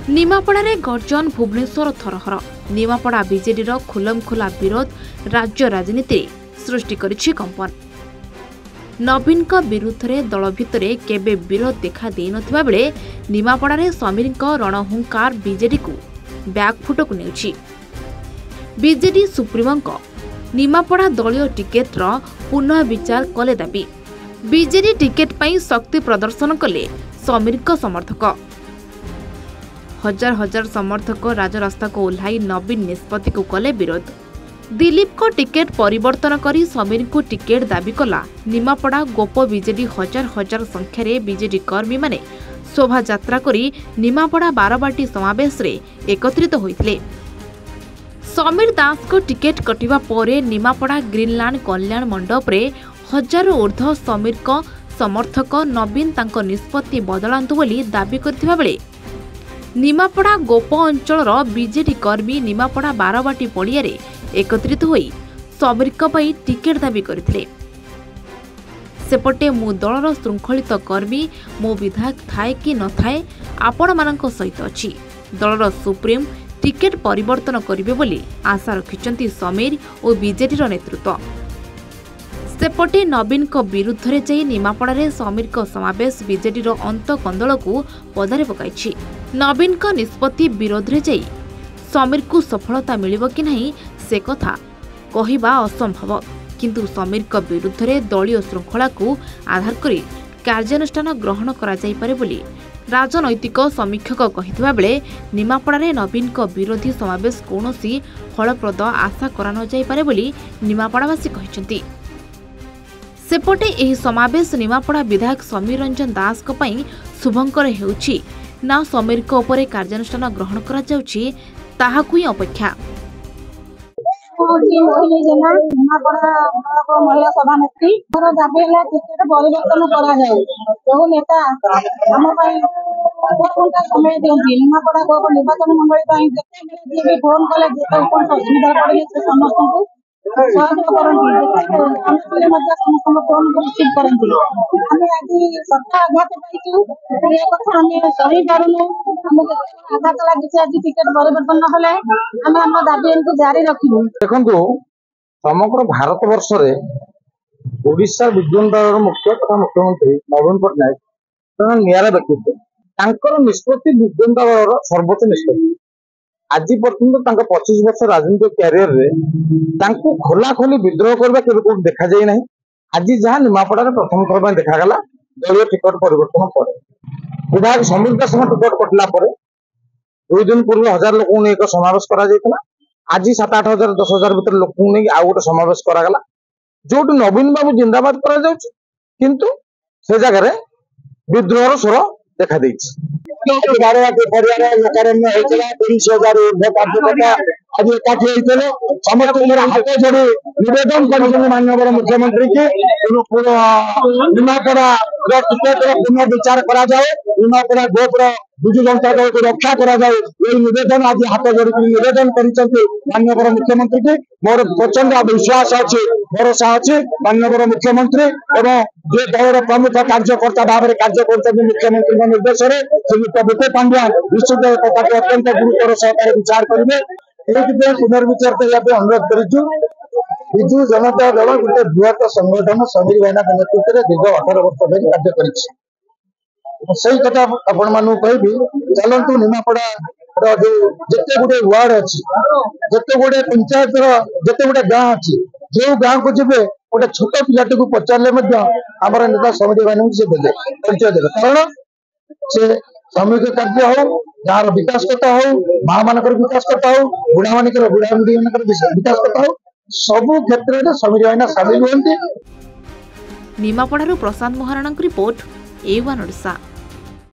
निमापड़ारे गर्जन भुवनेश्वर थरहर निमापड़ा बीजेडी खुलमखोला विरोध राज्य राजनीति सृष्टि करिछि कंपन। नवीन विरुद्ध में दल भितर केबे विरोध देखा दे नथिबा बेले निमापड़ारे समीर रणहुंकार बीजेडी को बैकफुट को नेउछि। बीजेडी सुप्रीमो निमापड़ा दलीय टिकेट पुनः विचार कले दाबी। बीजेडी टिकेट पई शक्ति प्रदर्शन कले समीर समर्थक। हजार हजार समर्थक राजरास्ता को ओह्लाई नवीन निष्पत्ति को कले विरोध। दिलीप को टिकेट परिवर्तन करी समीर को टिकेट दाबी कला निमापड़ा गोप। बीजेडी हजार हजार संख्यार बीजेडी कर्मी माने शोभा यात्रा करी निमापड़ा बारबाटी समावेश रे एकत्रित होइथिले। समीर दास को टिकेट कटिबा परे निमापड़ा ग्रीनलैंड कल्याण मंडप रे हजार ऊर्ध्व समीर को समर्थक नवीन तांको निष्पत्ति बदलांतु बोली दाबी करथिबा बेले निमापड़ा गोप अंचल बीजेडी कर्मी निमापड़ा बारबाटी पड़िया एकत्रित होई समीर पई टिकेट दाबी करथिले। सेपटे मु दलर श्रृंखलित कर्मी मो विधायक थाए कि न थाए आपण मानक सहित अछि। दलर सुप्रीम टिकेट परिवर्तन करिवे बोली आशा रखिचंती समीर और बीजेडी नेतृत्व। सेपटे नवीन विरुद्ध में जाई निमापड़ारे समीर समावेश बीजेडी अंत कंदल को पदारे पकाइछि। नवीन निष्पत्ति विरोध में जाई समीर को सफलता मिलिबो कि नहीं से कथा कहिबा असंभव, किंतु समीर विरुद्ध में दलीय श्रृंखला को आधार करी कार्यानुष्ठान ग्रहण करा जाई पारे बोली राजनैतिक समीक्षक कहितबा बेले निमापड़ारे नवीन विरोधी समावेश कौनसी फलप्रद आशा करा न जाई पारे बोली निमापड़ावासी कहिसंती। सेपटे एही समावेश निमापड़ा विधायक समीर रंजन दास को पई शुभंकर हेउछि ना समीर को उपरे कार्यानुष्ठान ग्रहण करा जाउछि ताहाकु ही अपेक्षा। महिला सभानेत्री दाबी है टिकेट परिवर्तन करा जाए। जो नेता आम समय दिखती निमापड़ा गोप निर्वाचन मंडली जी फोन कले असुविधा पड़े से समस्त को सहयोग करती समस्त फोन रिसीव करती। आम आज सत्ता आघात पाइचु ये कथा आम सही पारूनु। आघात लगी आज टिकेट परिवर्तन हेले आम आम दाबी जारी रखू। देखो समग्र भारत वर्ष रे ओडिशा विज्ञान दल मुख्य तथा मुख्यमंत्री नवीन पट्टनायक निरा व्यक्तित्व निष्पत्ति विज्ञान दल सर्वोच्च निष्पत्ति। आज पर्यटन 25 वर्ष राजनीतिक क्यारियर रे खोला खोली विद्रोह करबा केबे कोड देखा जाय नहीं। आज जहां निमापड़ा प्रथम थर पर देखागला दलीय टिकट परिवर्तन पर विधायक समीर दास टिकट कटला पर 2 दिन पूर्व 1000 लोक एक समावेश करा जायतला। आज 7-8 हजार 10 हजार भीतर लोक आ गोटे समावेश करागला जो नवीन बाबू जिंदाबाद करा जाउछि, किंतु से जगह विद्रोह स्वर देखा देछि। बारवाटी परिवार लोकारण्य होइतला 30,000 ऊर्ध्व कार्यकर्ता आज एकाठी होइतले समस्त हाथ जोड़ी निवेदन कर माननीय मुख्यमंत्री की निमापड़ा टिकेट पुनः विचार करा जाए। निमापड़ा गोप विजु जनता दल को रक्षा करा जाए यही निवेदन आज हाथ जोड़ी निवेदन कर माननीय मुख्यमंत्री की मोर प्रचंड विश्वास अच्छी भरोसा अच्छी माननीय मुख्यमंत्री एवं जे दलर प्रमुख कार्यकर्ता भाव में कार्य कर मुख्यमंत्री निर्देश में श्रीयुक्त विटे पांड्या निश्चित अत्यंत गुरुतर सहकार विचार करेंगे। पुनर्विचार करने अनुरोध करूँ। विजु जनता दल गोटे बृहत संगठन समीर भाईना नेतृत्व में दीर्घ 18 वर्ष धरी कार्य कर सही कथा आपण मानू कहबी। चलतु निमापड़ा जो जिते गुटे वार्ड अच्छी जिते गुटे पंचायत जिते गुटे गाँ अच्छी जो गाँव को जब गोटे छोट पिलाटी को पचारे आमर नेता समीर भाई से देते परिचय देते कारण से सामूहिक कार्य हो गाँव विकास करता हो माँ मान विकास करता हो बुढ़ा मान बुढ़ा मान विकास करता हो सबु क्षेत्र में समीर भाईना सामिल हुए। निमापड़ारू प्रशांत महाराणा रिपोर्ट A1 ओडिशा।